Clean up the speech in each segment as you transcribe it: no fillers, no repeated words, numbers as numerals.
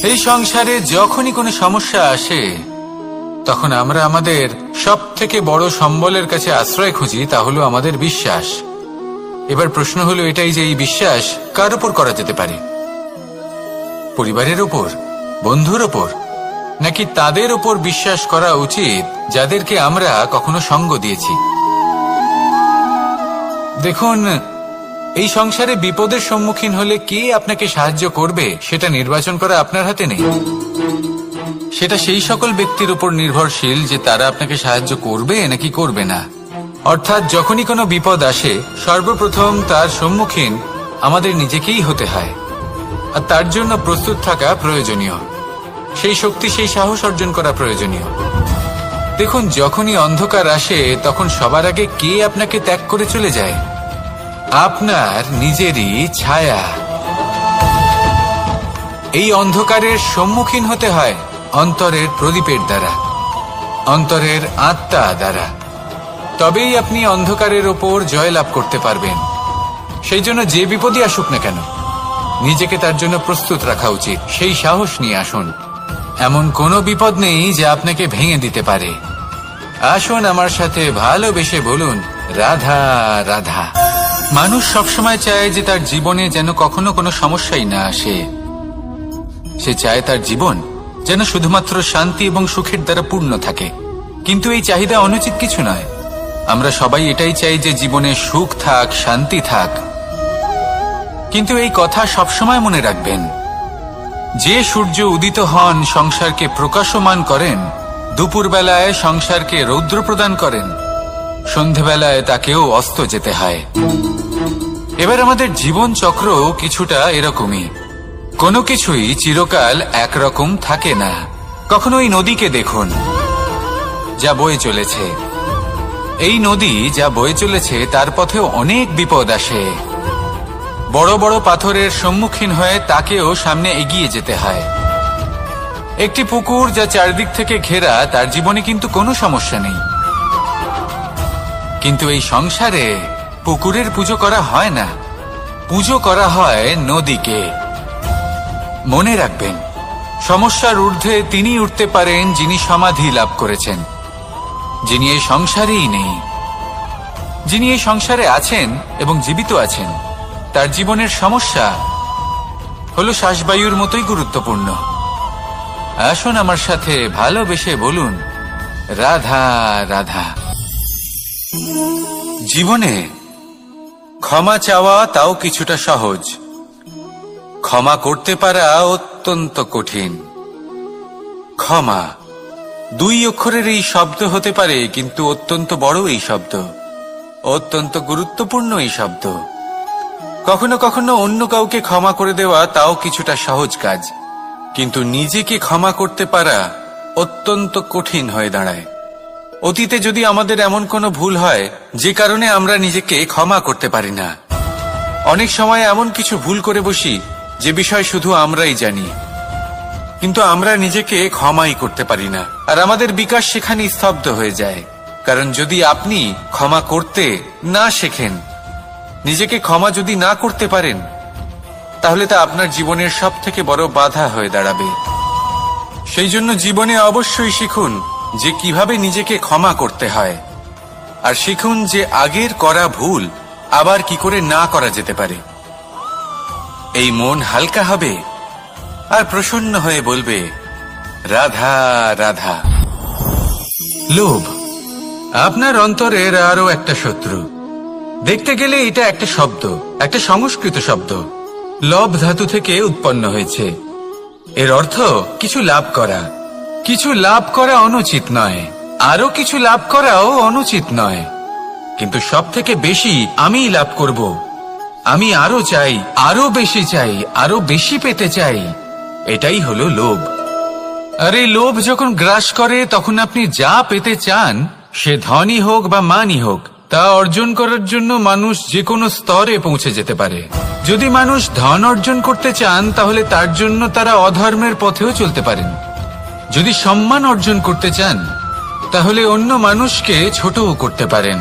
এই সংসারে যখনই কোনো সমস্যা আসে তখন আমরা আমাদের সব থেকে বড় সম্বলের কাছে আশ্রয় খুঁজি, তা হলো আমাদের বিশ্বাস। এবার প্রশ্ন হলো এটাই যে এই বিশ্বাস কার উপর করা যেতে পারে? পরিবারের উপর, বন্ধুর উপর, নাকি তাদের উপর বিশ্বাস করা উচিত যাদেরকে আমরা কখনো সঙ্গ দিয়েছি? দেখুন, এই সংসারে বিপদের সম্মুখীন হলে কে আপনাকে সাহায্য করবে সেটা নির্বাচন করা আপনার হাতে নেই। সেটা সেই সকল ব্যক্তির উপর নির্ভরশীল যে তারা আপনাকে সাহায্য করবে নাকি করবে না। অর্থাৎ যখনই কোনো বিপদ আসে সর্বপ্রথম তার সম্মুখীন আমাদের নিজেকেই হতে হয়, আর তার জন্য প্রস্তুত থাকা প্রয়োজনীয়। সেই শক্তি, সেই সাহস অর্জন করা প্রয়োজনীয়। দেখুন, যখনই অন্ধকার আসে তখন সবার আগে কে আপনাকে ত্যাগ করে চলে যায়? আপনার নিজেরই ছায়া। এই অন্ধকারের সম্মুখীন হতে হয় অন্তরের প্রদীপের দ্বারা, অন্তরের আত্মা দ্বারা। তবেই আপনি অন্ধকারের ওপর জয়লাভ করতে পারবেন। সেই জন্য যে বিপদই আসুক না কেন নিজেকে তার জন্য প্রস্তুত রাখা উচিত। সেই সাহস নিয়ে আসুন। এমন কোনো বিপদ নেই যা আপনাকে ভেঙে দিতে পারে। আসুন আমার সাথে ভালোবেসে বলুন, রাধা রাধা। মানুষ সবসময় চায় যে তার জীবনে যেন কখনো কোনো সমস্যাই না আসে। সে চায় তার জীবন যেন শুধুমাত্র শান্তি এবং সুখের দ্বারা পূর্ণ থাকে। কিন্তু এই চাহিদা অনুচিত কিছু নয়। আমরা সবাই এটাই চাই যে জীবনে সুখ থাক, শান্তি থাক। কিন্তু এই কথা সবসময় মনে রাখবেন, যে সূর্য উদিত হন সংসারকে প্রকাশমান করেন, দুপুরবেলায় সংসারকে রৌদ্র প্রদান করেন, সন্ধেবেলায় তাকেও অস্ত যেতে হয়। এবার আমাদের জীবন চক্র কিছুটা এরকমই। কোনো কিছুই চিরকাল একরকম থাকে না। কখনো এই নদীকে দেখুন যা বয়ে চলেছে। এই নদী যা বয়ে চলেছে তার পথেও অনেক বিপদ আসে। বড় বড় পাথরের সম্মুখীন হয়ে তাকেও সামনে এগিয়ে যেতে হয়। একটি পুকুর যা চারদিক থেকে ঘেরা, তার জীবনে কিন্তু কোনো সমস্যা নেই। কিন্তু এই সংসারে পুকুরের পুজো করা হয় না, পুজো করা হয় নদীকে। মনে রাখবেন, সমস্যার ঊর্ধ্বে তিনি উঠতে পারেন যিনি সমাধি লাভ করেছেন, যিনি এই সংসারেই নেই। যিনি এই সংসারে আছেন এবং জীবিত আছেন, তার জীবনের সমস্যা হলো শ্বাসবায়ুর মতোই গুরুত্বপূর্ণ। আসুন আমার সাথে ভালোবেসে বলুন, রাধা রাধা। জীবনে ক্ষমা চাওয়া তাও কিছুটা সহজ, ক্ষমা করতে পারা অত্যন্ত কঠিন। ক্ষমা দুই অক্ষরের এই শব্দ হতে পারে, কিন্তু অত্যন্ত বড় এই শব্দ, অত্যন্ত গুরুত্বপূর্ণ এই শব্দ। কখনো কখনো অন্য কাউকে ক্ষমা করে দেওয়া তাও কিছুটা সহজ কাজ, কিন্তু নিজেকে ক্ষমা করতে পারা অত্যন্ত কঠিন হয়ে দাঁড়ায়। অতীতে যদি আমাদের এমন কোনো ভুল হয় যে কারণে আমরা নিজেকে ক্ষমা করতে পারি না, অনেক সময় এমন কিছু ভুল করে বসি যে বিষয় শুধু আমরাই জানি, কিন্তু আমরা নিজেকে ক্ষমাই করতে পারি না। আর আমাদের বিকাশ সেখানে স্তব্ধ হয়ে যায়। কারণ যদি আপনি ক্ষমা করতে না শেখেন, নিজেকে ক্ষমা যদি না করতে পারেন, তাহলে তা আপনার জীবনের সব থেকে বড় বাধা হয়ে দাঁড়াবে। সেই জন্য জীবনে অবশ্যই শিখুন যে কিভাবে নিজেকে ক্ষমা করতে হয়, আর শিখুন যে আগের করা ভুল আবার কি করে না করা যেতে পারে। এই মন হালকা হবে আর প্রসন্ন হয়ে বলবে, রাধা রাধা। লোভ আপনার অন্তরের আরো একটা শত্রু। দেখতে গেলে এটা একটা শব্দ, একটা সংস্কৃত শব্দ, লব ধাতু থেকে উৎপন্ন হয়েছে। এর অর্থ কিছু লাভ করা। কিছু লাভ করা অনুচিত নয়, আরো কিছু লাভ করাও অনুচিত নয়, কিন্তু সব থেকে বেশি আমি লাভ করব, আমি আরো চাই, আরো বেশি চাই, আরো বেশি পেতে চাই, এটাই হলো লোভ। আর এই লোভ যখন গ্রাস করে তখন আপনি যা পেতে চান, সে ধনই হোক বা মানই হোক, তা অর্জন করার জন্য মানুষ যে কোনো স্তরে পৌঁছে যেতে পারে। যদি মানুষ ধন অর্জন করতে চান তাহলে তার জন্য তারা অধর্মের পথেও চলতে পারেন। যদি সম্মান অর্জন করতে চান তাহলে অন্য মানুষকে ছোটও করতে পারেন।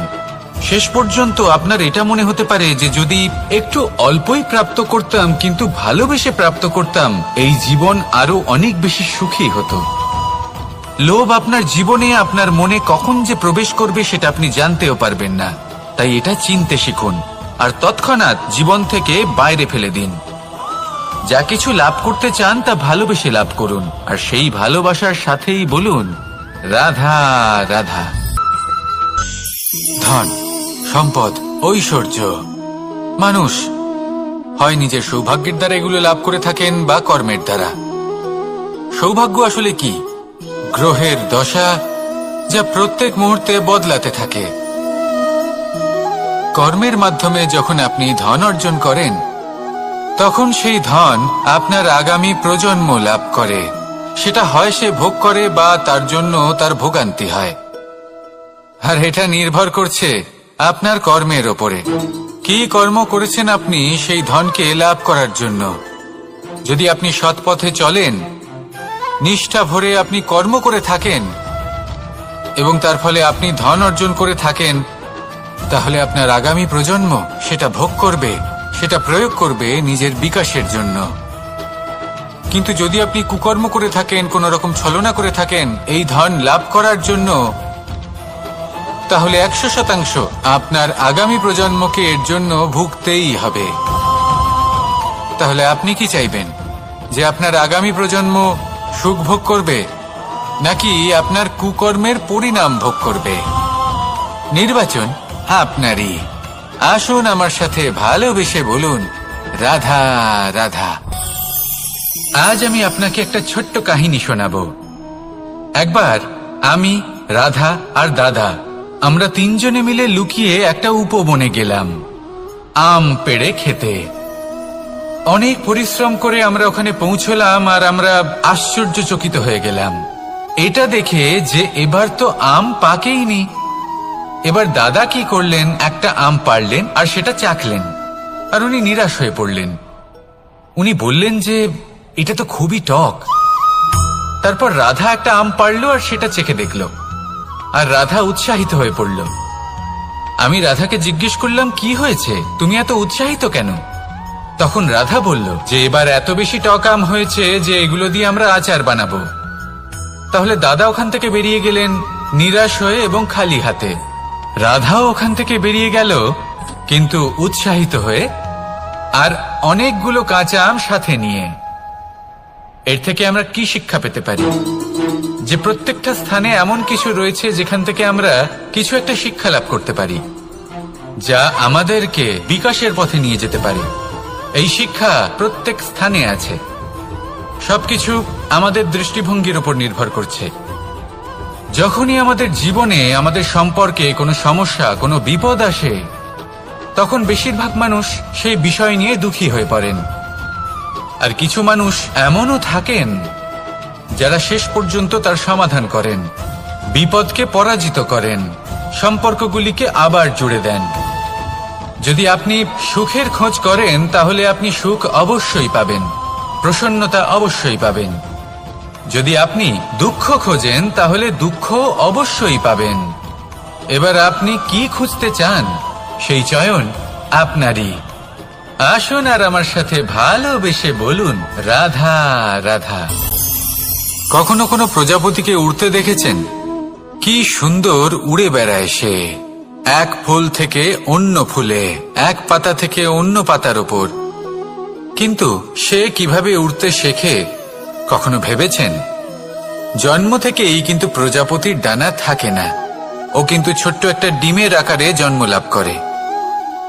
শেষ পর্যন্ত আপনার এটা মনে হতে পারে যে যদি একটু অল্পই প্রাপ্ত করতাম, কিন্তু ভালোবেসে প্রাপ্ত করতাম, এই জীবন আরো অনেক বেশি সুখী হতো। লোভ আপনার জীবনে, আপনার মনে কখন যে প্রবেশ করবে সেটা আপনি জানতেও পারবেন না। তাই এটা চিনতে শিখুন আর তৎক্ষণাৎ জীবন থেকে বাইরে ফেলে দিন। যা কিছু লাভ করতে চান তা ভালোবেসে লাভ করুন, আর সেই ভালোবাসার সাথেই বলুন রাধা রাধা। ধন, সম্পদ, ঐশ্বর্য, মানুষ হয় নিজের সৌভাগ্যের দ্বারা এগুলো লাভ করে থাকেন বা কর্মের দ্বারা। সৌভাগ্য আসলে কি? গ্রহের দশা, যা প্রত্যেক মুহূর্তে বদলাতে থাকে। কর্মের মাধ্যমে যখন আপনি ধন অর্জন করেন, তখন সেই ধন আপনার আগামী প্রজন্ম লাভ করে। সেটা হয় সে ভোগ করে বা তার জন্য তার ভোগান্তি হয়। আর এটা নির্ভর করছে আপনার কর্মের ওপরে। কি কর্ম করেছেন আপনি সেই ধনকে লাভ করার জন্য? যদি আপনি সৎ পথে চলেন, নিষ্ঠা ভরে আপনি কর্ম করে থাকেন এবং তার ফলে আপনি ধন অর্জন করে থাকেন, তাহলে আপনার আগামী প্রজন্ম সেটা ভোগ করবে, সেটা প্রয়োগ করবে নিজের বিকাশের জন্য। কিন্তু যদি আপনি কুকর্ম করে থাকেন, কোন রকম ছলনা করে থাকেন এই ধন লাভ করার জন্য, তাহলে 100% আপনার আগামী প্রজন্মকে এর জন্য ভুগতেই হবে। তাহলে আপনি কি চাইবেন? যে আপনার আগামী প্রজন্ম সুখ ভোগ করবে, নাকি আপনার কুকর্মের পরিণাম ভোগ করবে? নির্বাচন আপনারই। আসুন আমার সাথে ভালোবেসে বলুন রাধা রাধা। আজ আমি আপনাকে একটা ছোট্ট কাহিনী শোনাবো। একবার আমি, রাধা আর দাদা, আমরা তিনজনে মিলে লুকিয়ে একটা উপবনে গেলাম আম পেড়ে খেতে। অনেক পরিশ্রম করে আমরা ওখানে পৌঁছলাম আর আমরা আশ্চর্যচকিত হয়ে গেলাম এটা দেখে যে এবার তো আম পাকেইনি। এবার দাদা কি করলেন, একটা আম পাড়লেন আর সেটা চাখলেন, আর উনি নিরাশ হয়ে পড়লেন। উনি বললেন যে এটা তো খুবই টক। তারপর রাধা একটা আম পাড়লো আর সেটা চেখে দেখল, আর রাধা উৎসাহিত হয়ে পড়ল। আমি রাধাকে জিজ্ঞেস করলাম, কি হয়েছে, তুমি এত উৎসাহিত কেন? তখন রাধা বলল যে এবার এত বেশি টক আম হয়েছে যে এগুলো দিয়ে আমরা আচার বানাবো। তাহলে দাদা ওখান থেকে বেরিয়ে গেলেন নিরাশ হয়ে এবং খালি হাতে। রাধাও ওখান থেকে বেরিয়ে গেল কিন্তু উৎসাহিত হয়ে, আর অনেকগুলো কাঁচা আম সাথে নিয়ে। এর থেকে আমরা কি শিক্ষা পেতে পারি? যে প্রত্যেকটা স্থানে এমন কিছু রয়েছে যেখান থেকে আমরা কিছু একটা শিক্ষা লাভ করতে পারি, যা আমাদেরকে বিকাশের পথে নিয়ে যেতে পারে। এই শিক্ষা প্রত্যেক স্থানে আছে। সবকিছু আমাদের দৃষ্টিভঙ্গির উপর নির্ভর করছে। যখনই আমাদের জীবনে, আমাদের সম্পর্কে কোনো সমস্যা, কোনো বিপদ আসে, তখন বেশিরভাগ মানুষ সেই বিষয় নিয়ে দুঃখী হয়ে পড়েন। আর কিছু মানুষ এমনও থাকেন যারা শেষ পর্যন্ত তার সমাধান করেন, বিপদকে পরাজিত করেন, সম্পর্কগুলিকে আবার জুড়ে দেন। যদি আপনি সুখের খোঁজ করেন তাহলে আপনি সুখ অবশ্যই পাবেন, প্রসন্নতা অবশ্যই পাবেন। যদি আপনি দুঃখ খোঁজেন তাহলে দুঃখ অবশ্যই পাবেন। এবার আপনি কি খুঁজতে চান সেই চয়ন আপনারই। আসুন আর আমার সাথে ভালোবেসে বলুন রাধা রাধা। কখনো কোনো প্রজাপতিকে উড়তে দেখেছেন? কি সুন্দর উড়ে বেড়ায় সে, এক ফুল থেকে অন্য ফুলে, এক পাতা থেকে অন্য পাতার ওপর। কিন্তু সে কিভাবে উড়তে শেখে কখনো ভেবেছেন? জন্ম থেকেই কিন্তু প্রজাপতির ডানা থাকে না। ও কিন্তু ছোট্ট একটা ডিমের আকারে জন্ম লাভ করে।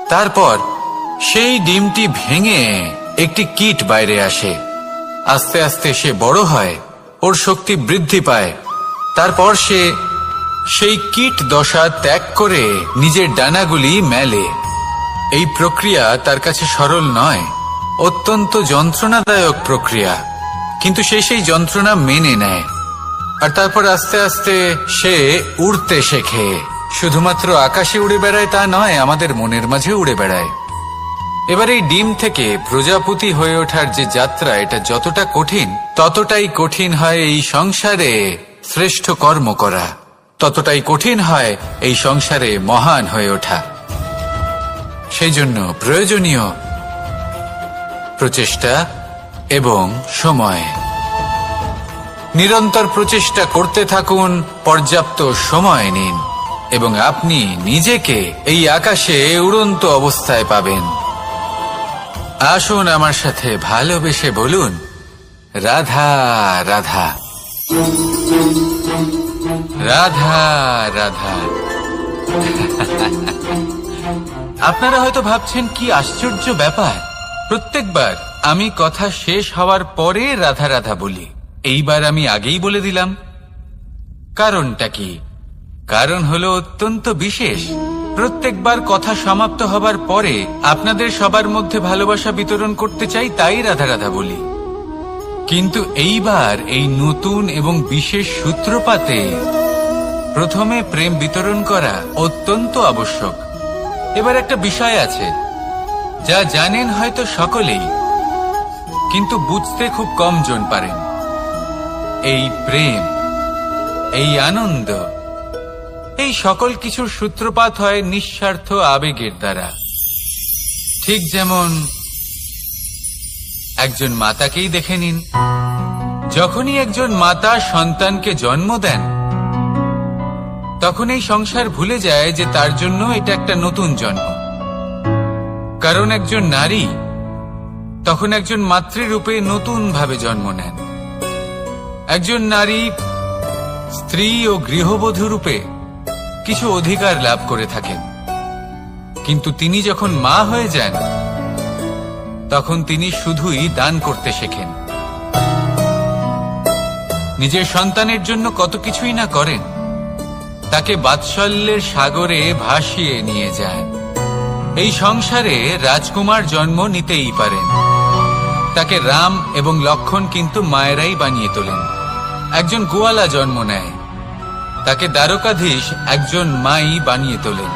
তারপর সেই ডিমটি ভেঙে একটি কীট বাইরে আসে। আস্তে আস্তে সে বড় হয়, ওর শক্তি বৃদ্ধি পায়। তারপর সে সেই কীট দশা ত্যাগ করে নিজের ডানাগুলি মেলে। এই প্রক্রিয়া তার কাছে সরল নয়, অত্যন্ত যন্ত্রণাদায়ক প্রক্রিয়া, কিন্তু সে সেই যন্ত্রণা মেনে নেয়। আর তারপর আস্তে আস্তে সে উড়তে শেখে। শুধুমাত্র আকাশে উড়ে বেড়ায় তা নয়, আমাদের মনের মাঝে উড়ে বেড়ায়। এবার এই ডিম থেকে প্রজাপতি হয়ে ওঠার যে যাত্রা, এটা যতটা কঠিন ততটাই কঠিন হয় এই সংসারে শ্রেষ্ঠ কর্ম করা। ততটাই কঠিন হয় এই সংসারে মহান হয়ে ওঠা। সেই জন্য প্রয়োজনীয় প্রচেষ্টা এবং সময়। নিরন্তর প্রচেষ্টা করতে থাকুন, পর্যাপ্ত সময় নিন এবং আপনি নিজেকে এই আকাশে উড়ন্ত অবস্থায় পাবেন। আসুন আমার সাথে ভালোবেসে বলুন, রাধা রাধা, রাধা রাধা। আপনারা হয়তো ভাবছেন কি আশ্চর্য ব্যাপার, প্রত্যেকবার আমি কথা শেষ হওয়ার পরে রাধা রাধা বলি। এইবার আমি আগেই বলে দিলাম। কারণটা কি? কারণ হলো অত্যন্ত বিশেষ। প্রত্যেকবার কথা সমাপ্ত হবার পরে আপনাদের সবার মধ্যে ভালোবাসা বিতরণ করতে চাই, তাই রাধা রাধা বলি। কিন্তু এইবার এই নতুন এবং বিশেষ সূত্রপাতে প্রথমে প্রেম বিতরণ করা অত্যন্ত আবশ্যক। এবার একটা বিষয় আছে যা জানেন হয়তো সকলেই, কিন্তু বুঝতে খুব কম জন পারেন। এই প্রেম, এই আনন্দ, এই সকল কিছুর সূত্রপাত হয় নিঃস্বার্থ আবেগের দ্বারা। ঠিক যেমন একজন মাতাকেই দেখে নিন। যখনই একজন মাতা সন্তানকে জন্ম দেন, তখন এই সংসার ভুলে যায় যে তার জন্য এটা একটা নতুন জন্ম। কারণ একজন নারী তখন একজন মাতৃরূপে নতুন ভাবে জন্ম নেন। একজন নারী স্ত্রী ও গৃহবধূ রূপে কিছু অধিকার লাভ করে থাকেন, কিন্তু তিনি যখন মা হয়ে যান তখন তিনি শুধুই দান করতে শেখেন। নিজের সন্তানের জন্য কত কিছুই না করেন, তাকে বাৎসল্যের সাগরে ভাসিয়ে নিয়ে যায়। এই সংসারে রাজকুমার জন্ম নিতেই পারেন, তাকে রাম এবং লক্ষণ কিন্তু মায়েরাই বানিয়ে তোলেন। একজন গোয়ালা জন্ম নেয়, তাকে দ্বারকাধীশ একজন মাই বানিয়ে তোলেন।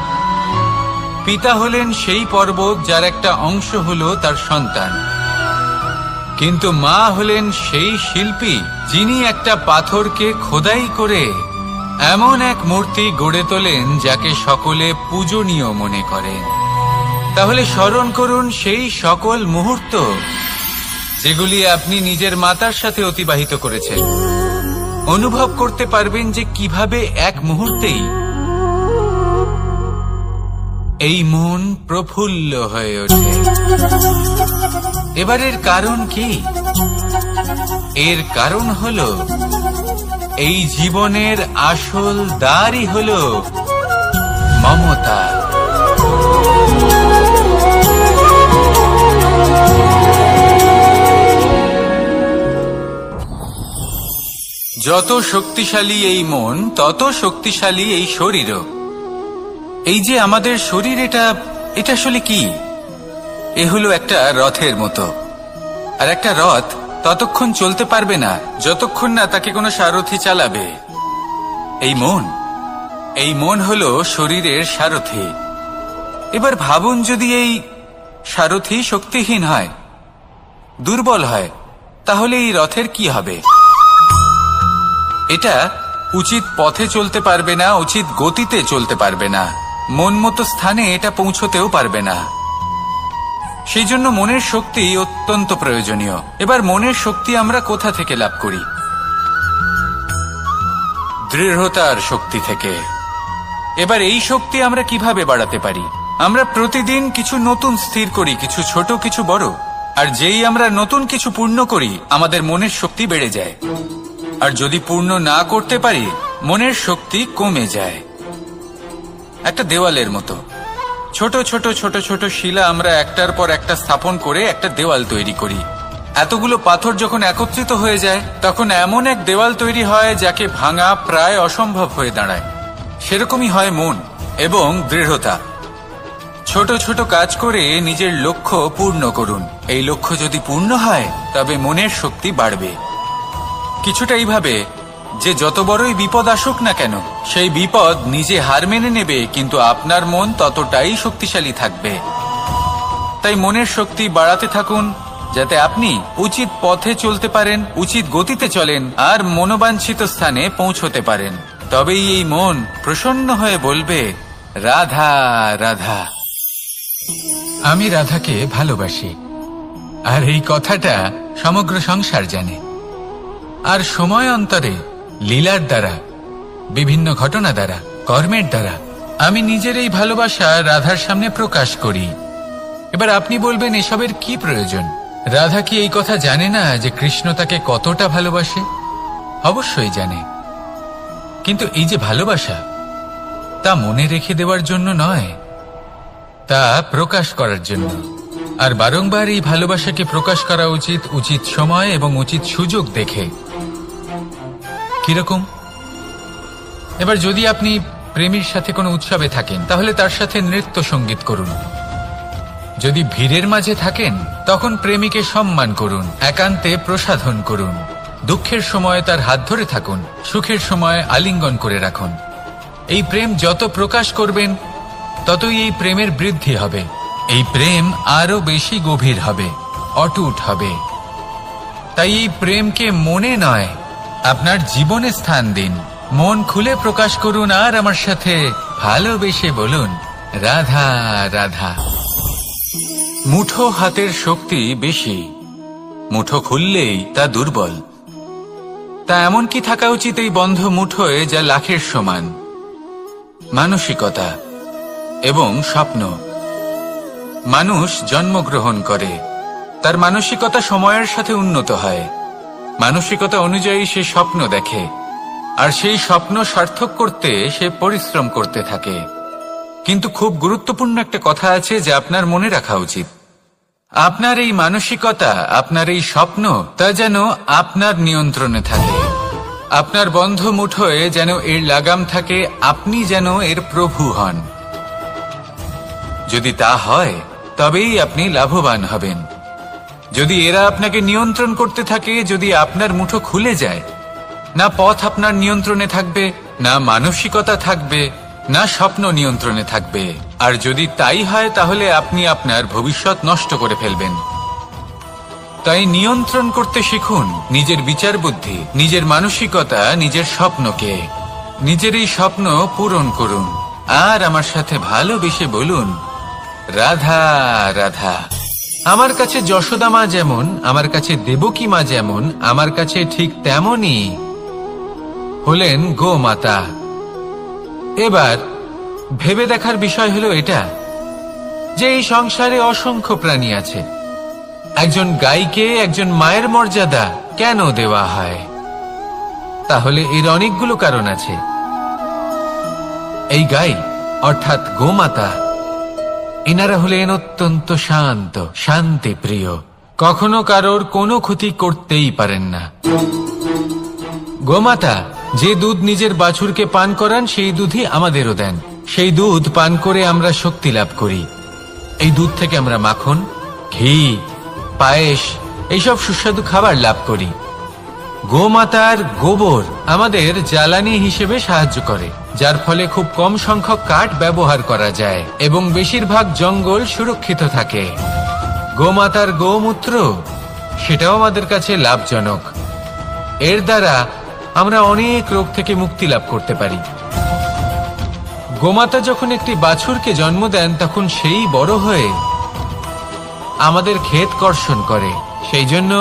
পিতা হলেন সেই পর্বত যার একটা অংশ হলো তার সন্তান, কিন্তু মা হলেন সেই শিল্পী যিনি একটা পাথরকে খোদাই করে এমন এক মূর্তি গড়ে তোলেন যাকে সকলে পূজনীয় মনে করেন। তাহলে স্মরণ করুন সেই সকল মুহূর্ত যেগুলি আপনি নিজের মাতার সাথে অতিবাহিত করেছেন। অনুভব করতে পারবেন যে কিভাবে এক মুহূর্তেই এই মন প্রফুল্ল হয়ে ওঠে। এবারের কারণ কি? এর কারণ হলো এই জীবনের আসল দ্বারই হলো মমতা। যত শক্তিশালী এই মন, তত শক্তিশালী এই শরীরও। এই যে আমাদের শরীর, এটা আসলে কি? এ হলো একটা রথের মতো। আর একটা রথ ততক্ষণ চলতে পারবে না যতক্ষণ না তাকে কোনো সারথি চালাবে। এই মন হলো শরীরের সারথি। এবার ভাবুন, যদি এই সারথি শক্তিহীন হয়, দুর্বল হয়, তাহলে এই রথের কি হবে? এটা উচিত পথে চলতে পারবে না, উচিত গতিতে চলতে পারবে না, মন মতো স্থানে এটা পৌঁছতেও পারবে না। সেই জন্য মনের শক্তি অত্যন্ত প্রয়োজনীয়। এবার মনের শক্তি আমরা কোথা থেকে লাভ করি? দৃঢ়তার শক্তি থেকে। এবার এই শক্তি আমরা কিভাবে বাড়াতে পারি? আমরা প্রতিদিন কিছু নতুন স্থির করি, কিছু ছোট কিছু বড়। আর যেই আমরা নতুন কিছু পূর্ণ করি, আমাদের মনের শক্তি বেড়ে যায়। আর যদি পূর্ণ না করতে পারি, মনের শক্তি কমে যায়। একটা দেওয়ালের মতো ছোট ছোট ছোট ছোট শিলা আমরা একটার পর একটা স্থাপন করে একটা দেওয়াল তৈরি করি। এতগুলো পাথর যখন একত্রিত হয়ে যায়, তখন এমন এক দেওয়াল তৈরি হয় যাকে ভাঙা প্রায় অসম্ভব হয়ে দাঁড়ায়। সেরকমই হয় মন এবং দৃঢ়তা। ছোট ছোট কাজ করে নিজের লক্ষ্য পূর্ণ করুন। এই লক্ষ্য যদি পূর্ণ হয়, তবে মনের শক্তি বাড়বে। কিছুটা এইভাবে যে যত বড়ই বিপদ আসুক না কেন, সেই বিপদ নিজে হার মেনে নেবে, কিন্তু আপনার মন ততটাই শক্তিশালী থাকবে। তাই মনের শক্তি বাড়াতে থাকুন, যাতে আপনি উচিত পথে চলতে পারেন, উচিত গতিতে চলেন আর মনোবাঞ্ছিত স্থানে পৌঁছতে পারেন। তবেই এই মন প্রসন্ন হয়ে বলবে, রাধা রাধা। আমি রাধাকে ভালোবাসি, আর এই কথাটা সমগ্র সংসার জানে। আর সময় অন্তরে লীলার দ্বারা, বিভিন্ন ঘটনা দ্বারা, কর্মের দ্বারা আমি নিজের এই ভালোবাসা রাধার সামনে প্রকাশ করি। এবার আপনি বলবেন, এসবের কি প্রয়োজন? রাধা কি এই কথা জানে না যে কৃষ্ণ তাকে কতটা ভালোবাসে? অবশ্যই জানে, কিন্তু এই যে ভালোবাসা, তা মনে রেখে দেওয়ার জন্য নয়, তা প্রকাশ করার জন্য। আর বারংবার এই ভালোবাসাকে প্রকাশ করা উচিত, উচিত সময় এবং উচিত সুযোগ দেখে। কিরকম? এবার যদি আপনি প্রেমীর সাথে কোনো উৎসবে থাকেন, তাহলে তার সাথে নৃত্য সঙ্গীত করুন। যদি ভিড়ের মাঝে থাকেন, তখন প্রেমীকে সম্মান করুন, একান্তে প্রসাধন করুন। দুঃখের সময় তার হাত ধরে থাকুন, সুখের সময় আলিঙ্গন করে রাখুন। এই প্রেম যত প্রকাশ করবেন, ততই এই প্রেমের বৃদ্ধি হবে। এই প্রেম আরো বেশি গভীর হবে, অটুট হবে। তাই এই প্রেমকে মনে নয়, আপনার জীবনে স্থান দিন। মন খুলে প্রকাশ করুন, আর আমার সাথে ভালোবেসে বলুন, রাধা রাধা। মুঠো হাতের শক্তি বেশি, মুঠো খুললেই তা দুর্বল। তা এমন কি থাকা উচিত এই বন্ধ মুঠোয়, যা লাখের সমান? মানসিকতা এবং স্বপ্ন। মানুষ জন্মগ্রহণ করে, তার মানসিকতা সময়ের সাথে উন্নত হয়। মানসিকতা অনুযায়ী সে স্বপ্ন দেখে, আর সেই স্বপ্ন সার্থক করতে সে পরিশ্রম করতে থাকে। কিন্তু খুব গুরুত্বপূর্ণ একটা কথা আছে যা আপনার মনে রাখা উচিত। আপনার এই মানসিকতা, আপনার এই স্বপ্ন, তা যেন আপনার নিয়ন্ত্রণে থাকে। আপনার বন্ধ মুঠোয় যেন এর লাগাম থাকে, আপনি যেন এর প্রভু হন। যদি তা হয়, তবেই আপনি লাভবান হবেন। যদি এরা আপনাকে নিয়ন্ত্রণ করতে থাকে, যদি আপনার মুঠো খুলে যায়, না পথ আপনার নিয়ন্ত্রণে থাকবে, না মানসিকতা থাকবে, না স্বপ্ন নিয়ন্ত্রণে থাকবে। আর যদি তাই হয়, তাহলে আপনি আপনার ভবিষ্যৎ নষ্ট করে ফেলবেন। তাই নিয়ন্ত্রণ করতে শিখুন নিজের বিচার বুদ্ধি, নিজের মানসিকতা, নিজের স্বপ্নকে। নিজের এই স্বপ্ন পূরণ করুন, আর আমার সাথে ভালোবেসে বলুন, রাধা রাধা। আমার কাছে যশোদা মা যেমন, আমার কাছে দেবকী মা যেমন, আমার কাছে ঠিক তেমনই হলেন গোমাতা। এবার ভেবে দেখার বিষয় হলো এটা, যে এই সংসারে অসংখ্য প্রাণী আছে। একজন গাইকে একজন মায়ের মর্যাদা কেন দেওয়া হয়? তাহলে এর অনেকগুলো কারণ আছে। এই গাই অর্থাৎ গোমাতা, এনারা হলেন অত্যন্ত শান্ত, শান্তি প্রিয়, কখনো কারোর কোনো ক্ষতি করতেই পারেন না। গোমাতা যে দুধ নিজের বাছুরকে পান করান, সেই দুধই আমাদেরও দেন। সেই দুধ পান করে আমরা শক্তি লাভ করি। এই দুধ থেকে আমরা মাখন, ঘি, পায়েস, এইসব সুস্বাদু খাবার লাভ করি। গোমাতার গোবর আমাদের জ্বালানি হিসেবে সাহায্য করে, যার ফলে খুব কম সংখ্যক কাঠ ব্যবহার করা যায় এবং বেশিরভাগ জঙ্গল সুরক্ষিত থাকে। গোমাতার গোমূত্র, সেটাও আমাদের কাছে লাভজনক। এর দ্বারা আমরা অনেক রোগ থেকে মুক্তি লাভ করতে পারি। গোমাতা যখন একটি বাছুরকে জন্ম দেন, তখন সেই বড় হয়ে আমাদের ক্ষেত কর্ষণ করে। সেই জন্য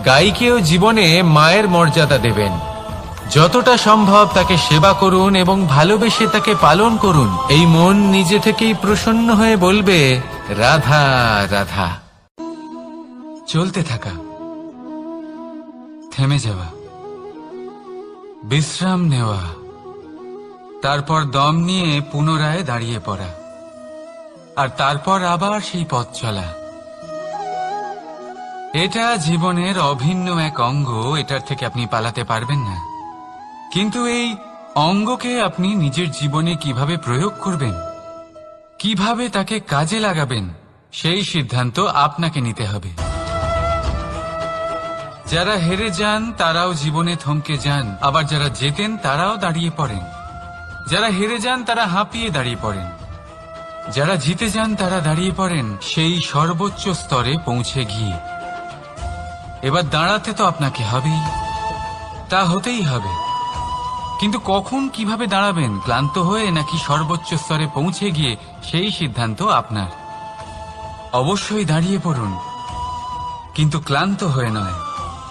গাইকেও জীবনে মায়ের মর্যাদা দেবেন। যতটা সম্ভব তাকে সেবা করুন এবং ভালোবেসে তাকে পালন করুন। এই মন নিজে থেকেই প্রসন্ন হয়ে বলবে, রাধা রাধা। চলতে থাকা, থেমে যাওয়া, বিশ্রাম নেওয়া, তারপর দম নিয়ে পুনরায় দাঁড়িয়ে পড়া, আর তারপর আবার সেই পথ চলা। এটা জীবনের অভিন্ন এক অঙ্গ, এটার থেকে আপনি পালাতে পারবেন না। কিন্তু এই অঙ্গকে আপনি নিজের জীবনে কিভাবে প্রয়োগ করবেন, কিভাবে তাকে কাজে লাগাবেন, সেই সিদ্ধান্ত আপনাকে নিতে হবে। যারা হেরে যান তারাও জীবনে থমকে যান, আবার যারা জেতেন তারাও দাঁড়িয়ে পড়েন। যারা হেরে যান তারা হাঁপিয়ে দাঁড়িয়ে পড়েন, যারা জিতে যান তারা দাঁড়িয়ে পড়েন সেই সর্বোচ্চ স্তরে পৌঁছে গিয়ে। এবার দাঁড়াতে তো আপনাকে হবেই, তা হতেই হবে। কিন্তু কখন কিভাবে দাঁড়াবেন, ক্লান্ত হয়ে নাকি সর্বোচ্চ স্তরে পৌঁছে গিয়ে, সেই সিদ্ধান্ত আপনার। অবশ্যই দাঁড়িয়ে পড়ুন, কিন্তু ক্লান্ত হয়ে নয়,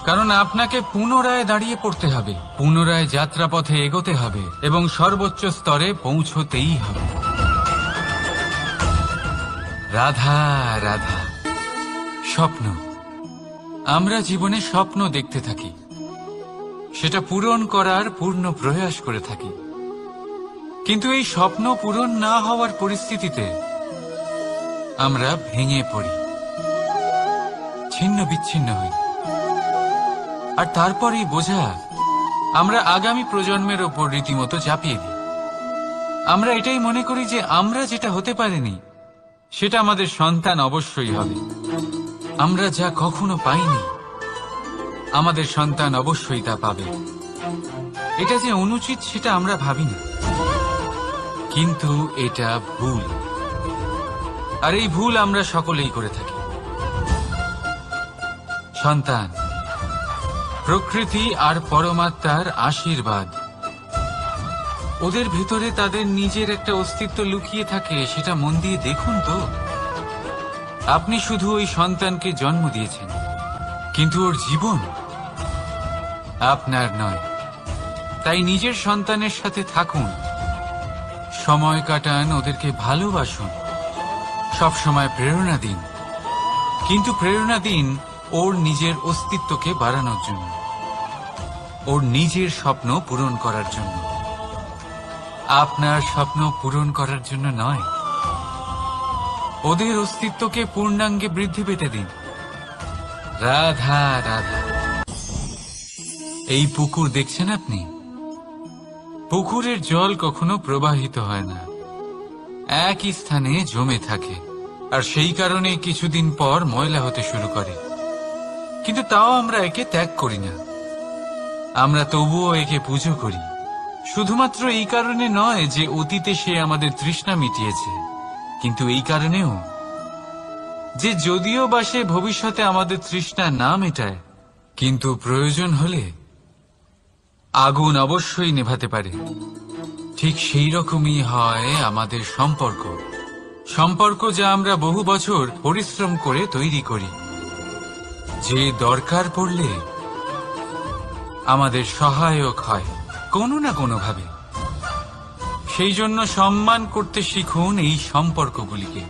কারণ আপনাকে পুনরায় দাঁড়িয়ে পড়তে হবে, পুনরায় যাত্রাপথে এগোতে হবে এবং সর্বোচ্চ স্তরে পৌঁছতেই হবে। রাধা রাধা। স্বপ্ন, আমরা জীবনে স্বপ্ন দেখতে থাকি, সেটা পূরণ করার পূর্ণ প্রয়াস করে থাকি, কিন্তু এই স্বপ্ন পূরণ না হওয়ার পরিস্থিতিতে আমরা ভেঙে পড়ি, ছিন্ন বিচ্ছিন্ন হই। আর তারপরই বোঝা আমরা আগামী প্রজন্মের ওপর রীতিমতো চাপিয়ে দিই। আমরা এটাই মনে করি যে আমরা যেটা হতে পারিনি সেটা আমাদের সন্তান অবশ্যই হবে। আমরা যা কখনো পাইনি আমাদের সন্তান অবশ্যই তা পাবে। এটা যে অনুচিত সেটা আমরা ভাবি না, কিন্তু এটা ভুল, আর এই ভুল আমরা সকলেই করে থাকি। সন্তান প্রকৃতি আর পরমাত্মার আশীর্বাদ। ওদের ভিতরে তাদের নিজের একটা অস্তিত্ব লুকিয়ে থাকে, সেটা মন দিয়ে দেখুন তো। আপনি শুধু ওই সন্তানকে জন্ম দিয়েছেন, কিন্তু ওর জীবন আপনার নয়। তাই নিজের সন্তানের সাথে থাকুন, সময় কাটান, ওদেরকে ভালোবাসুন, সবসময় প্রেরণা দিন, কিন্তু প্রেরণা দিন ওর নিজের অস্তিত্বকে বাড়ানোর জন্য, ওর নিজের স্বপ্ন পূরণ করার জন্য, আপনার স্বপ্ন পূরণ করার জন্য নয়। ওদের অস্তিত্বকে পূর্ণাঙ্গে বৃদ্ধি পেতে দিন। রাধা রাধা। এই পুকুর দেখছেন আপনি? পুকুরের জল কখনো প্রবাহিত হয় না, একই স্থানে জমে থাকে, আর সেই কারণে কিছুদিন পর ময়লা হতে শুরু করে। কিন্তু তাও আমরা একে ত্যাগ করি না, আমরা তবুও একে পুজো করি। শুধুমাত্র এই কারণে নয় যে অতীতে সে আমাদের তৃষ্ণা মিটিয়েছে, কিন্তু এই কারণেও যে যদিও বা সে ভবিষ্যতে আমাদের তৃষ্ণা না মেটায়, কিন্তু প্রয়োজন হলে আগুন অবশ্যই নেভাতে পারে। ঠিক সেই রকমই হয় আমাদের সম্পর্ক, সম্পর্ক যা আমরা বহু বছর পরিশ্রম করে তৈরি করি, যে দরকার পড়লে আমাদের সহায়ক হয় কোনো না কোনোভাবে। সেই জন্য সম্মান করতে শিখুন এই সম্পর্কগুলিকে,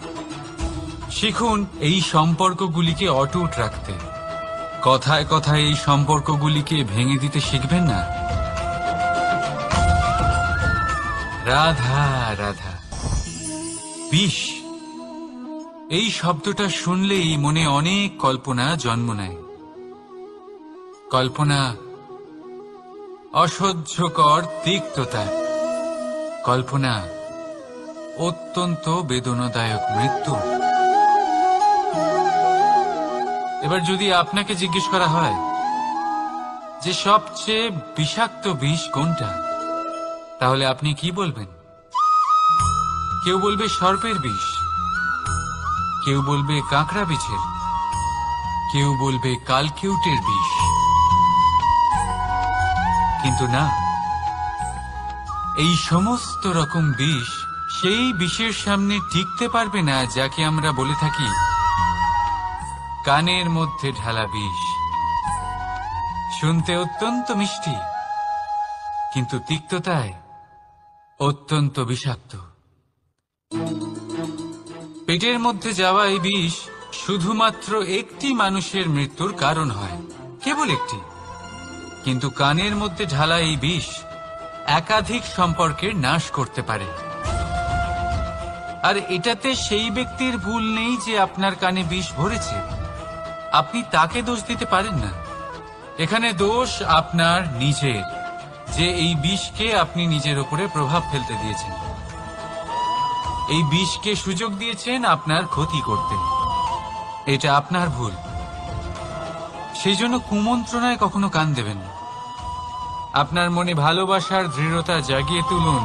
শিখুন এই সম্পর্কগুলিকে অটুট রাখতে। কথায় কথায় এই সম্পর্কগুলিকে ভেঙে দিতে শিখবেন না। রাধা রাধা। বিষ, এই শব্দটা শুনলেই মনে অনেক কল্পনা জন্ম নেয়। কল্পনা অসহ্যকর তিক্ততা, কল্পনা অত্যন্ত বেদনাদায়ক মৃত্যু। এবার যদি আপনাকে জিজ্ঞেস করা হয় যে সবচেয়ে বিষাক্ত বিষ কোনটা, তাহলে আপনি কি বলবেন? কেউ বলবে সর্পের বিষ, কেউ বলবে কাঁকড়া বিছের, কেউ বলবে কালকিউটের বিষ। কিন্তু না, এই সমস্ত রকম বিষ সেই বিষের সামনে টিকতে পারবে না যাকে আমরা বলে থাকি কানের মধ্যে ঢালা বিষ। শুনতে অত্যন্ত মিষ্টি, কিন্তু তিক্ততায় অত্যন্ত বিষাক্ত। পেটের মধ্যে যাওয়া এই বিষ শুধুমাত্র একটি মানুষের মৃত্যুর কারণ হয়, কেবল একটি। কিন্তু কানের মধ্যে ঢালা এই বিষ একাধিক সম্পর্কের নাশ করতে পারে। আর এটাতে সেই ব্যক্তির ভুল নেই যে আপনার কানে বিষ ভরেছে, আপনি তাকে দোষ দিতে পারেন না। এখানে দোষ আপনার নিজের, যে এই বিষকে আপনি নিজের উপরে প্রভাব ফেলতে দিয়েছেন, এই বিষকে সুযোগ দিয়েছেন আপনার ক্ষতি করতে। এটা আপনার ভুল। সেই জন্য কুমন্ত্রণায় কখনো কান দেবেন না। আপনার মনে ভালোবাসার দৃঢ়তা জাগিয়ে তুলুন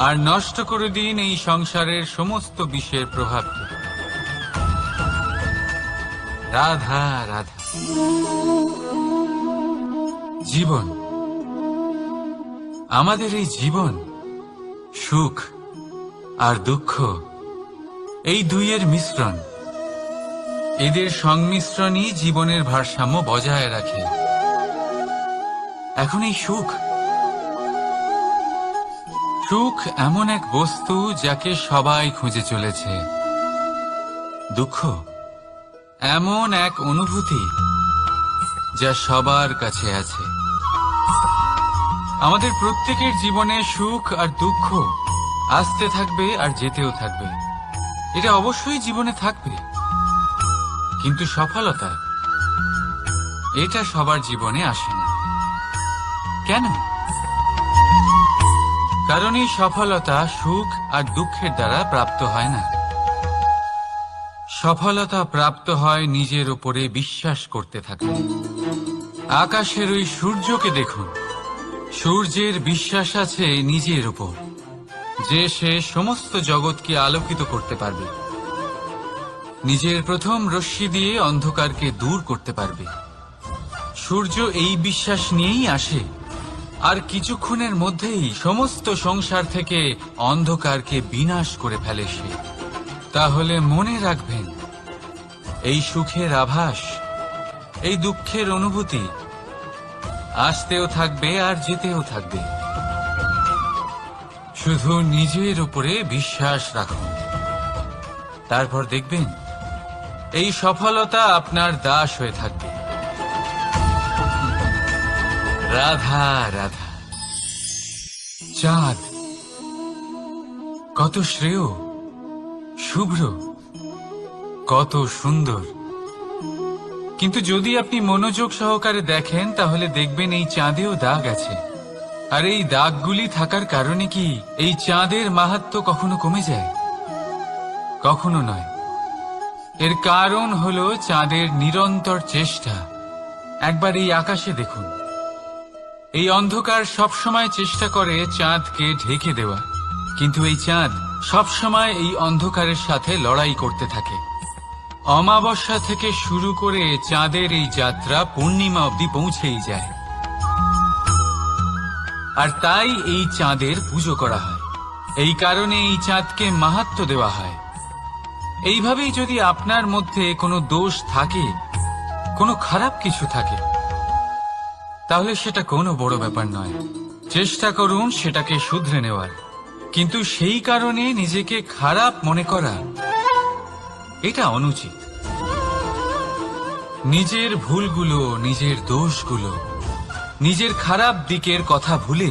আর নষ্ট করে দিন এই সংসারের সমস্ত বিষের প্রভাবকে। রাধা রাধা। জীবন আমাদের এই জীবন সুখ আর দুঃখ, এই দুইয়ের মিশ্রণ। এদের সংমিশ্রণই জীবনের ভারসাম্য বজায় রাখে। এখন এই সুখ এমন এক বস্তু যাকে সবাই খুঁজে চলেছে। দুঃখ এমন এক অনুভূতি যা সবার কাছে আছে। আমাদের প্রত্যেকের জীবনে সুখ আর দুঃখ আসতে থাকবে আর যেতেও থাকবে। এটা অবশ্যই জীবনে থাকবে, কিন্তু সফলতা এটা সবার জীবনে আসে না। কেন? কারণ এই সফলতা সুখ আর দুঃখের দ্বারা প্রাপ্ত হয় না। সফলতা প্রাপ্ত হয় নিজের উপরে বিশ্বাস করতে থাকলে। আকাশের ওই সূর্যকে দেখুন, সূর্যের বিশ্বাস আছে নিজের উপর যে সে সমস্ত জগৎকে আলোকিত করতে পারবে। নিজের প্রথম রশ্মি দিয়ে অন্ধকারকে দূর করতে পারবে। সূর্য এই বিশ্বাস নিয়েই আসে, আর কিছুক্ষণের মধ্যেই সমস্ত সংসার থেকে অন্ধকারকে বিনাশ করে ফেলে সে। তাহলে মনে রাখবেন, এই সুখের আভাস, এই দুঃখের অনুভূতি আসতেও থাকবে আর যেতেও থাকবে। শুধু নিজের উপরে বিশ্বাস রাখুন, তারপর দেখবেন এই সফলতা আপনার দাস হয়ে থাকবে। রাধা রাধা। চাঁদ কত শ্রেয়, শুভ্র, কত সুন্দর। কিন্তু যদি আপনি মনোযোগ সহকারে দেখেন তাহলে দেখবেন এই চাঁদেও দাগ আছে। আর এই দাগগুলি থাকার কারণে কি এই চাঁদের মাহাত্ম্য কখনো কমে যায়? কখনো নয়। এর কারণ হলো চাঁদের নিরন্তর চেষ্টা। একবার এই আকাশে দেখুন, এই অন্ধকার সবসময় চেষ্টা করে চাঁদকে ঢেকে দেওয়া, কিন্তু এই চাঁদ সবসময় এই অন্ধকারের সাথে লড়াই করতে থাকে। অমাবস্যা থেকে শুরু করে চাঁদের এই যাত্রা পূর্ণিমা অবধি পৌঁছেই যায়। আর তাই এই চাঁদের পুজো করা হয়। এই কারণে এই চাঁদকে মাহাত্ম্য দেওয়া হয়। এইভাবেই যদি আপনার মধ্যে কোনো দোষ থাকে, কোনো খারাপ কিছু থাকে, তাহলে সেটা কোনো বড় ব্যাপার নয়। চেষ্টা করুন সেটাকে শুধরে নেওয়ার, কিন্তু সেই কারণে নিজেকে খারাপ মনে করা এটা অনুচিত। নিজের ভুলগুলো, নিজের দোষগুলো, নিজের খারাপ দিকের কথা ভুলে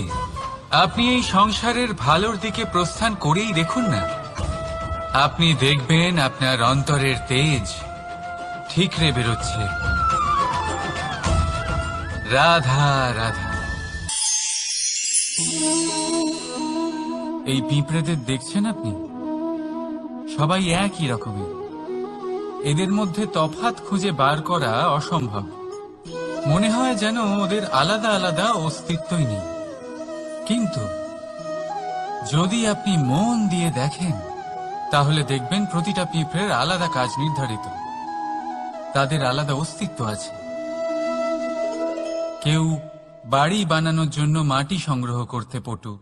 আপনি এই সংসারের ভালোর দিকে প্রস্থান করেই দেখুন না। আপনি দেখবেন আপনার অন্তরের তেজ ঠিকরে বেরোচ্ছে। রাধা রাধা। এই পিঁপড়েদের দেখছেন আপনি? সবাই একই রকমের। এদের মধ্যে তফাৎ খুঁজে বার করা অসম্ভব। মনে হয় যেন ওদের আলাদা আলাদা অস্তিত্বই নেই। কিন্তু যদি আপনি মন দিয়ে দেখেন তাহলে দেখবেন প্রতিটা পিঁপড়ের আলাদা কাজ নির্ধারিত। তাদের আলাদা অস্তিত্ব আছে। কেউ বাড়ি বানানোর জন্য মাটি সংগ্রহ করতে পটু,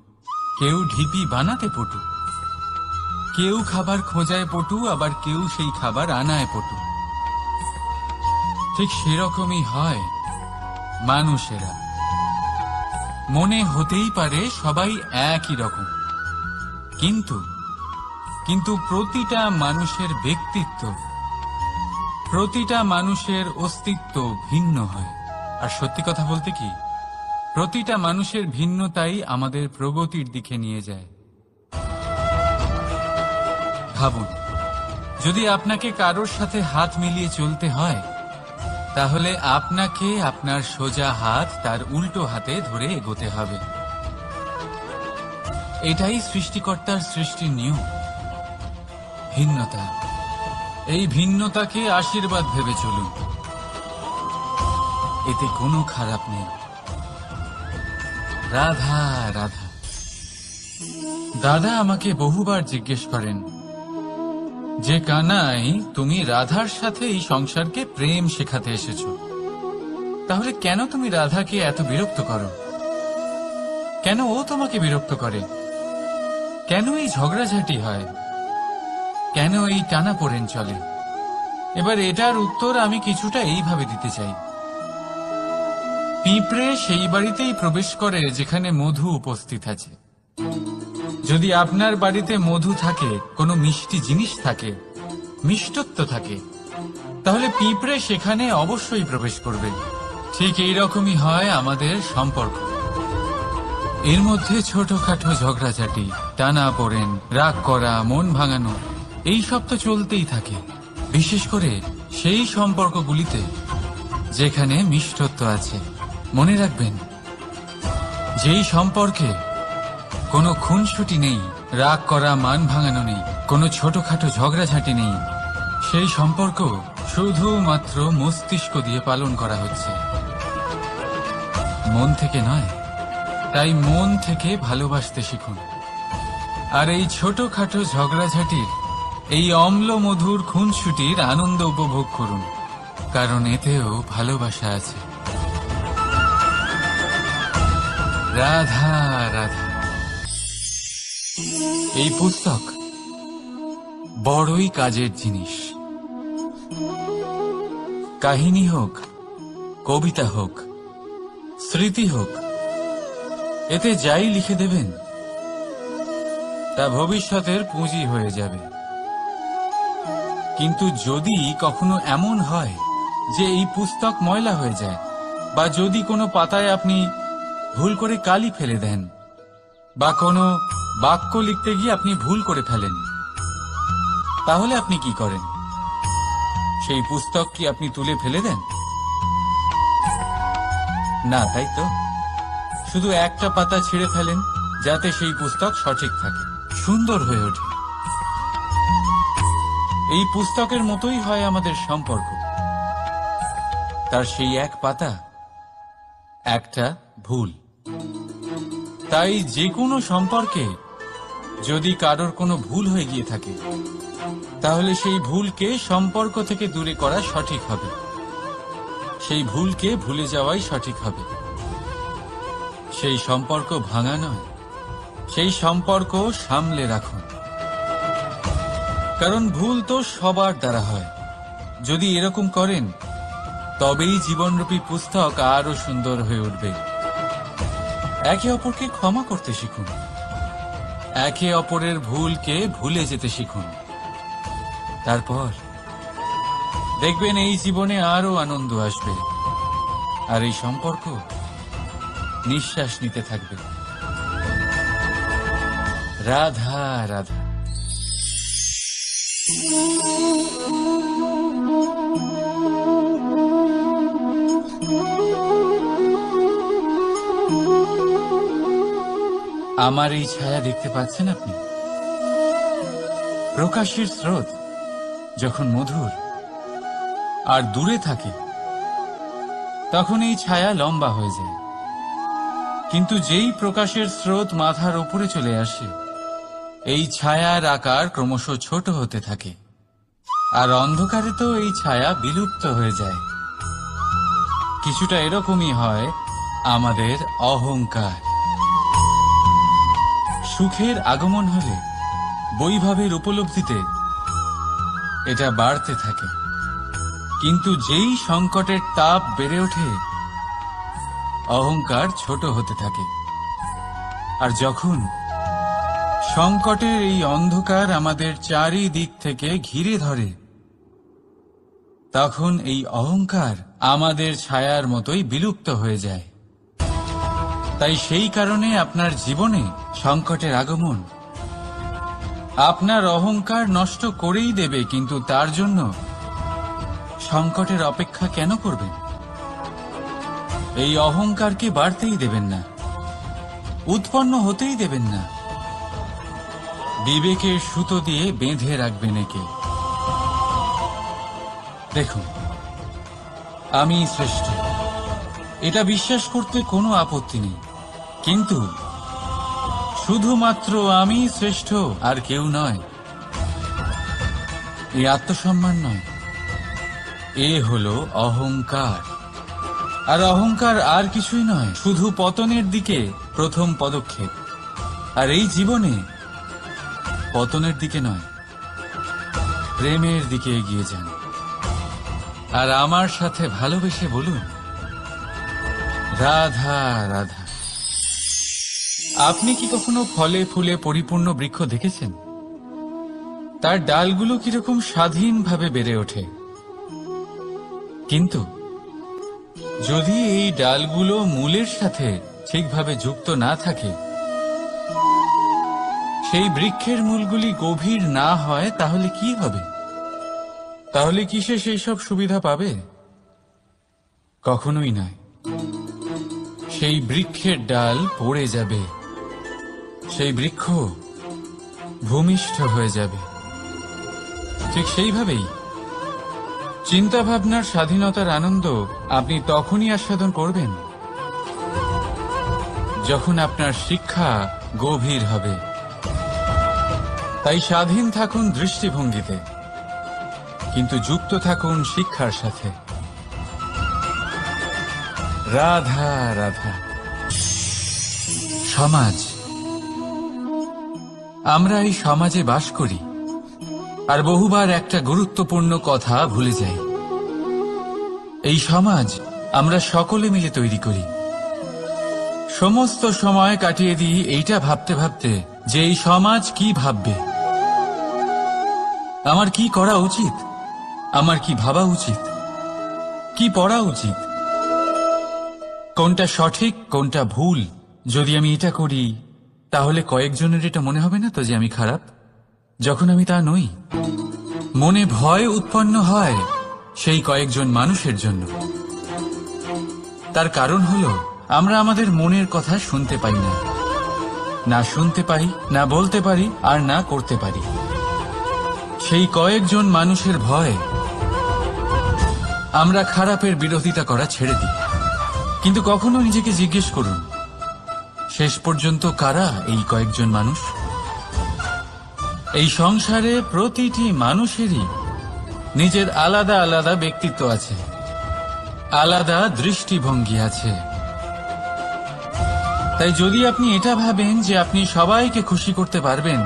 কেউ ঢিপি বানাতে পটু, কেউ খাবার খোঁজায় পটু, আবার কেউ সেই খাবার আনায় পটু। ঠিক সেরকমই হয় মানুষেরা। মনে হতেই পারে সবাই একই রকম, কিন্তু প্রতিটা মানুষের ব্যক্তিত্ব, প্রতিটা মানুষের অস্তিত্ব ভিন্ন হয়। আর সত্যি কথা বলতে কি, প্রতিটা মানুষের ভিন্নতাই আমাদের প্রগতির দিকে নিয়ে যায়। ভাবুন, যদি আপনাকে কারোর সাথে হাত মিলিয়ে চলতে হয়, তাহলে আপনাকে আপনার সোজা হাত তার উল্টো হাতে ধরে এগোতে হবে। এটাই সৃষ্টিকর্তার সৃষ্টির নিয়ম। ভিন্নতা, এই ভিন্নতাকে আশীর্বাদ ভেবে চলুন। এতে কোনো খারাপ নেই। রাধা রাধা। দাদা আমাকে বহুবার জিজ্ঞেস করেন যে কানাই, তুমি রাধার সাথে এই সংসারকে প্রেম শেখাতে এসেছো, তাহলে কেন তুমি রাধাকে এত বিরক্ত করো? কেন ও তোমাকে বিরক্ত করে? কেন এই ঝগড়াঝাটি হয়? কেন এই টানাপোড়েন চলে? এবার এটার উত্তর আমি কিছুটা এইভাবে দিতে চাই। পিঁপড়ে সেই বাড়িতেই প্রবেশ করে যেখানে মধু উপস্থিত আছে। যদি আপনার বাড়িতে মধু থাকে, কোনো মিষ্টি জিনিস থাকে, মিষ্টত্ব থাকে, তাহলে পিঁপড়ে সেখানে অবশ্যই প্রবেশ করবে। ঠিক এইরকমই হয় আমাদের সম্পর্ক। এর মধ্যে ছোটখাটো ঝগড়াঝাটি, টানাপোড়েন, রাগ করা, মন ভাঙানো, এই সব তো চলতেই থাকে, বিশেষ করে সেই সম্পর্কগুলিতে যেখানে মিষ্টত্ব আছে। মনে রাখবেন, যেই সম্পর্কে কোনো খুনসুটি নেই, রাগ করা, মান ভাঙানো নেই, কোনো ছোটখাটো ঝগড়াঝাটি নেই, সেই সম্পর্ক শুধুমাত্র মস্তিষ্ক দিয়ে পালন করা হচ্ছে, মন থেকে নয়। তাই মন থেকে ভালোবাসতে শিখুন। আর এই ছোটখাটো ঝগড়াঝাটির, এই অম্ল মধুর খুনসুটির আনন্দ উপভোগ করুন, কারণ এতেও ভালোবাসা আছে। রাধা রাধা। এই পুস্তক বড়ই কাজের জিনিস। কাহিনী হোক, কবিতা হোক, স্মৃতি হোক, এতে যাই লিখে দেবেন তা ভবিষ্যতের পুঁজি হয়ে যাবে। কিন্তু যদি কখনো এমন হয় যে এই পুস্তক ময়লা হয়ে যায়, বা যদি কোনো পাতায় আপনি ভুল করে কালি ফেলে দেন, বা কোনো বাক্য লিখতে গিয়ে আপনি ভুল করে ফেলেন, তাহলে আপনি কি করেন? সেই পুস্তক কি আপনি তুলে ফেলে দেন? না, তাই তো। শুধু একটা পাতা ছিঁড়ে ফেলেন, যাতে সেই পুস্তক সঠিক থাকে, সুন্দর হয়ে ওঠে। এই পুস্তকের মতোই হয় আমাদের সম্পর্ক। তার সেই এক পাতা, একটা ভুল। তাই যে কোনো সম্পর্কে যদি কারোর কোনো ভুল হয়ে গিয়ে থাকে, তাহলে সেই ভুলকে সম্পর্ক থেকে দূরে করা সঠিক হবে। সেই ভুলকে ভুলে যাওয়াই সঠিক হবে। সেই সম্পর্ক ভাঙা নয়, সেই সম্পর্ক সামলে রাখুন। কারণ ভুল তো সবার দ্বারা হয়। যদি এরকম করেন, তবেই জীবনরূপী পুস্তক আরো সুন্দর হয়ে উঠবে। একে অপরকে ক্ষমা করতে শিখুন, একে অপরের ভুলকে ভুলে যেতে শিখুন। তারপর দেখবেন এই জীবনে আরো আনন্দ আসবে, আর এই সম্পর্ক নিঃশ্বাস নিতে থাকবে। রাধা রাধা। আমার এই ছায়া দেখতে পাচ্ছেন আপনি? প্রকাশের স্রোত যখন মধুর আর দূরে থাকে, তখন এই ছায়া লম্বা হয়ে যায়। কিন্তু যেই প্রকাশের স্রোত মাথার উপরে চলে আসে, এই ছায়ার আকার ক্রমশ ছোট হতে থাকে, আর অন্ধকারে তো এই ছায়া বিলুপ্ত হয়ে যায়। কিছুটা এরকমই হয় আমাদের অহংকার। সুখের আগমন হলে, বৈভবের উপলব্ধিতে এটা বাড়তে থাকে। কিন্তু যেই সংকটের তাপ বেড়ে ওঠে, অহংকার ছোট হতে থাকে। আর যখন সংকটের এই অন্ধকার আমাদের চারিদিক থেকে ঘিরে ধরে, তখন এই অহংকার আমাদের ছায়ার মতোই বিলুপ্ত হয়ে যায়। তাই সেই কারণে আপনার জীবনে সংকটের আগমন আপনার অহংকার নষ্ট করেই দেবে, কিন্তু তার জন্য সংকটের অপেক্ষা কেন করবেন? এই অহংকারকে বাড়তেই দেবেন না, উৎপন্ন হতেই দেবেন না। বিবেকের সুতো দিয়ে বেঁধে রাখবেন একে। দেখুন, আমি শ্রেষ্ঠ, এটা বিশ্বাস করতে কোনো আপত্তি নেই। কিন্তু শুধুমাত্র আমি শ্রেষ্ঠ, আর কেউ নয়, এই আত্মসম্মান নয়, এ হলো অহংকার। আর অহংকার আর কিছুই নয়, শুধু পতনের দিকে প্রথম পদক্ষেপ। আর এই জীবনে পতনের দিকে নয়, প্রেমের দিকে এগিয়ে যান। আর আমার সাথে ভালোবেসে বলুন, রাধা রাধা। আপনি কি কখনো ফলে ফুলে পরিপূর্ণ বৃক্ষ দেখেছেন? তার ডালগুলো কিরকম স্বাধীনভাবে বেড়ে ওঠে, কিন্তু যদি এই ডালগুলো মূলের সাথে ঠিকভাবে যুক্ত না থাকে, সেই বৃক্ষের মূলগুলি গভীর না হয়, তাহলে কি হবে? তাহলে কি সে সেই সব সুবিধা পাবে? কখনোই নয়। সেই বৃক্ষের ডাল পড়ে যাবে, সেই বৃক্ষ ভূমিষ্ঠ হয়ে যাবে। ঠিক সেইভাবেই চিন্তা ভাবনার স্বাধীনতার আনন্দ আপনি তখনই আস্বাদন করবেন যখন আপনার শিক্ষা গভীর হবে। তাই স্বাধীন থাকুন দৃষ্টিভঙ্গিতে, কিন্তু যুক্ত থাকুন শিক্ষার সাথে। রাধা রাধা। সমাজ, আমরা এই সমাজে বাস করি আর বহুবার একটা গুরুত্বপূর্ণ কথা ভুলে যাই। এই সমাজ আমরা সকলে মিলে তৈরি করি। সমস্ত সময় কাটিয়ে দিই এইটা ভাবতে ভাবতে যে এই সমাজ কি ভাববে, আমার কি করা উচিত, আমার কি ভাবা উচিত, কি পড়া উচিত, কোনটা সঠিক কোনটা ভুল। যদি আমি এটা করি তাহলে কয়েকজনের এটা মনে হবে না তো যে আমি খারাপ, যখন আমি তা নই। মনে ভয় উৎপন্ন হয় সেই কয়েকজন মানুষের জন্য। তার কারণ হলো আমরা আমাদের মনের কথা শুনতে পাই না, না শুনতে পারি, না বলতে পারি, আর না করতে পারি। সেই কয়েকজন মানুষের ভয় আমরা খারাপের বিরোধিতা করা ছেড়ে দিই। কিন্তু কখনো নিজেকে জিজ্ঞেস করুন, শেষ পর্যন্ত কারা এই কয়েকজন মানুষ? এই সংসারে প্রতিটি মানুষেরই নিজের আলাদা আলাদা ব্যক্তিত্ব আছে, আলাদা দৃষ্টিভঙ্গি আছে। তাই যদি আপনি এটা ভাবেন যে আপনি সবাইকে খুশি করতে পারবেন,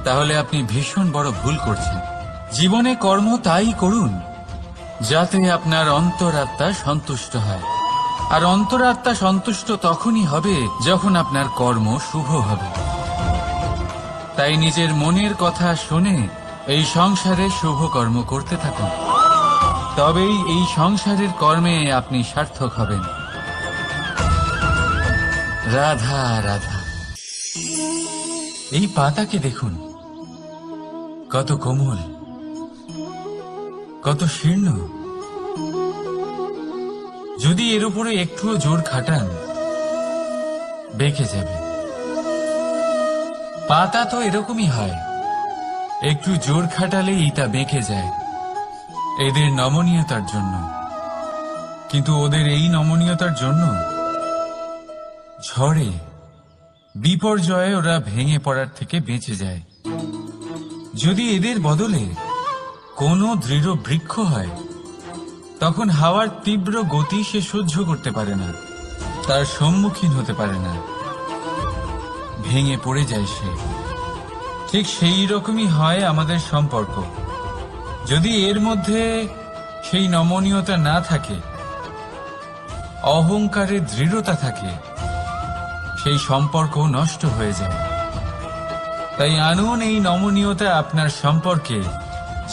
তাহলে আপনি ভীষণ বড় ভুল করছেন। জীবনে কর্ম তাই করুন যাতে আপনার অন্তরাত্মা সন্তুষ্ট হয়। আর অন্তরাত্মা সন্তুষ্ট তখনই হবে যখন আপনার কর্ম শুভ হবে। তাই নিজের মনের কথা শুনে এই সংসারে শুভ কর্ম করতে থাকুন, তবেই এই সংসারের কর্মে আপনি সার্থক হবেন। রাধা রাধা। এই পাতাকে দেখুন, কত কোমল, কত শীর্ণ। যদি এর উপরে একটুও জোর খাটান, বেঁকে যাবে। পাতা তো এরকমই হয়, একটু জোর খাটালেই তা বেঁকে যায় এদের নমনীয়তার জন্য। কিন্তু ওদের এই নমনীয়তার জন্য ঝড়ে বিপর্যয়ে ওরা ভেঙে পড়ার থেকে বেঁচে যায়। যদি এদের বদলে কোনো দৃঢ় বৃক্ষ হয়, তখন হাওয়ার তীব্র গতি সে সহ্য করতে পারে না, তার সম্মুখীন হতে পারে না, ভেঙে পড়ে যায় সে। ঠিক সেই রকমই হয় আমাদের সম্পর্ক। যদি এর মধ্যে সেই নমনীয়তা না থাকে, অহংকারের দৃঢ়তা থাকে, সেই সম্পর্ক নষ্ট হয়ে যায়। তাই আনুন এই নমনীয়তা আপনার সম্পর্কে,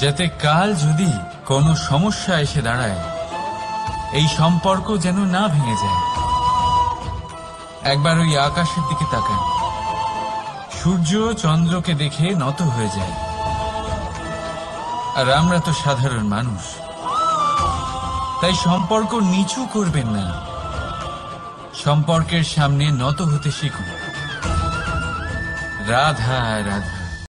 যাতে কাল যদি কোনো সমস্যা এসে দাঁড়ায়, এই সম্পর্ক যেন না ভেঙে যায়। একবার ওই আকাশের দিকে তাকান, সূর্য চন্দ্রকে দেখে নত হয়ে যায়। আর আমরা তো সাধারণ মানুষ, তাই সম্পর্ক নিচু করবেন না, সম্পর্কের সামনে নত হতে শিখুন। রাধা রাধা।